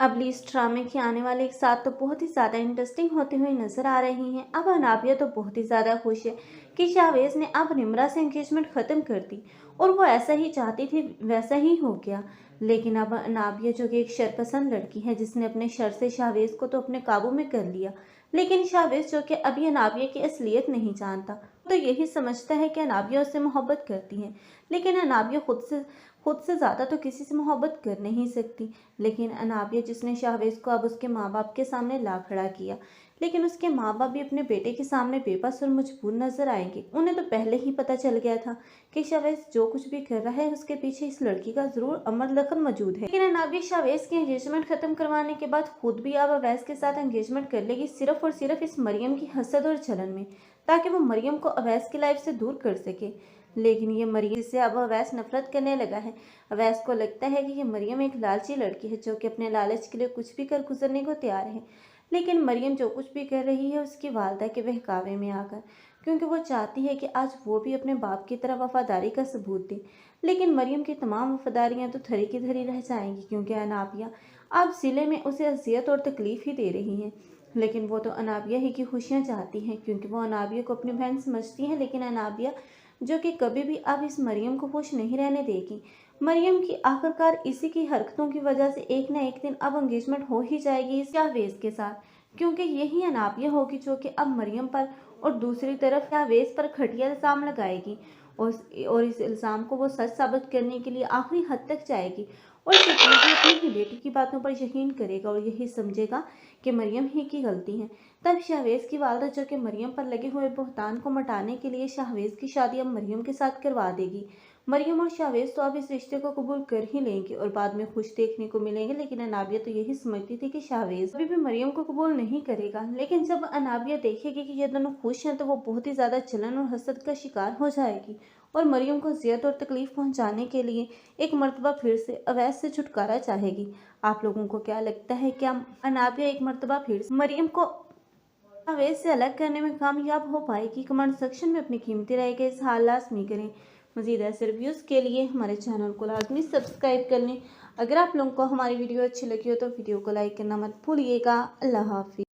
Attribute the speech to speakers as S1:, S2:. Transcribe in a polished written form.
S1: अबली इस ड्रामे की आने वाले एक साथ तो बहुत ही ज़्यादा इंटरेस्टिंग होती हुई नजर आ रही हैं। अब अनाबिया तो बहुत ही ज़्यादा खुश है कि शाहवेज ने अब निम्रा से एंगेजमेंट ख़त्म कर दी और वो ऐसा ही चाहती थी, वैसा ही हो गया। लेकिन अब अनाबिया जो कि एक शरपसंद लड़की है, जिसने अपने शर से शाहवेज को तो अपने काबू में कर लिया, लेकिन शाहवेज जो कि अभी अनाबिया की असलियत नहीं जानता, तो यही समझता है कि अनाबिया उससे मोहब्बत करती है। लेकिन अनाबिया खुद से ज़्यादा तो किसी से मोहब्बत कर नहीं सकती। लेकिन अनाबिया जिसने शाहवेज को अब उसके माँ बाप के सामने ला खड़ा किया, लेकिन उसके माँ बाप भी अपने बेटे के सामने बेबस और मजबूर नजर आएंगे। उन्हें तो पहले ही पता चल गया था कि शाहवेज जो कुछ भी कर रहा है उसके पीछे इस लड़की का जरूर अमर दखल मौजूद है। लेकिन अनाबिया शाहवेज की एंगेजमेंट खत्म करवाने के बाद खुद भी अब अवैस के साथ एंगेजमेंट कर लेगी, सिर्फ और सिर्फ इस मरियम की हसद और जलन में, ताकि वो मरियम को अवैस की लाइफ से दूर कर सके। लेकिन ये मरियम से अब अवैस नफरत करने लगा है। अवैस को लगता है कि ये मरियम एक लालची लड़की है, जो कि अपने लालच के लिए कुछ भी कर गुजरने को तैयार है। लेकिन मरियम जो कुछ भी कर रही है उसकी वालदा के बहकावे में आकर, क्योंकि वो चाहती है कि आज वो भी अपने बाप की तरह वफादारी का सबूत दे। लेकिन मरियम की तमाम वफादारियां तो धरी की धरी रह जाएंगी, क्योंकि अनाबिया अब जिले में उसे अजियत और तकलीफ ही दे रही है। लेकिन वो तो अनाबिया ही की खुशियाँ चाहती हैं, क्योंकि वो अनाबिया को अपनी बहन समझती है। लेकिन अनाबिया जो कि कभी भी अब इस मरियम को खुश नहीं रहने देगी। मरियम की आखिरकार इसी की हरकतों की वजह से एक न एक दिन अब एंगेजमेंट हो ही जाएगी इस शाहवेज के साथ, क्योंकि यही अनाबिया होगी जो कि अब मरियम पर और दूसरी तरफ शाहवेज पर घटिया इल्ज़ाम लगाएगी। और इस इल्ज़ाम को वो सच साबित करने के लिए आखिरी हद तक जाएगी। और शकील भी अपनी ही बेटी की बातों पर यकीन करेगा और यही समझेगा कि मरियम ही की गलती है। तब शाहवेज की वालदा जो कि मरियम पर लगे हुए बुहतान को मिटाने के लिए शाहवेज की शादी अब मरियम के साथ करवा देगी। मरियम और शाहवेज तो अब इस रिश्ते को कबूल कर ही लेंगे और बाद में खुश देखने को मिलेंगे। लेकिन अनाबिया तो यही समझती थी कि शाहवेज अभी भी मरियम को कबूल नहीं करेगा। लेकिन जब अनाबिया देखेगी कि ये दोनों खुश हैं, तो वो बहुत ही ज़्यादा जलन और हसद का शिकार हो जाएगी और मरियम को ज़ियत और तकलीफ पहुंचाने के लिए एक मरतबा फिर से अवैस से छुटकारा चाहेगी। आप लोगों को क्या लगता है, क्या अनाबिया एक मरतबा फिर से मरियम को अवैस से अलग करने में कामयाब हो पाएगी? कमेंट सेक्शन में अपनी कीमती राय का इज़हार लाज़मी करें। मज़ीद ऐसे रिव्यूज़ के लिए हमारे चैनल को लाजमी सब्सक्राइब कर लें। अगर आप लोगों को हमारी वीडियो अच्छी लगी हो तो वीडियो को लाइक करना मत भूलिएगा। अल्लाह हाफिज़।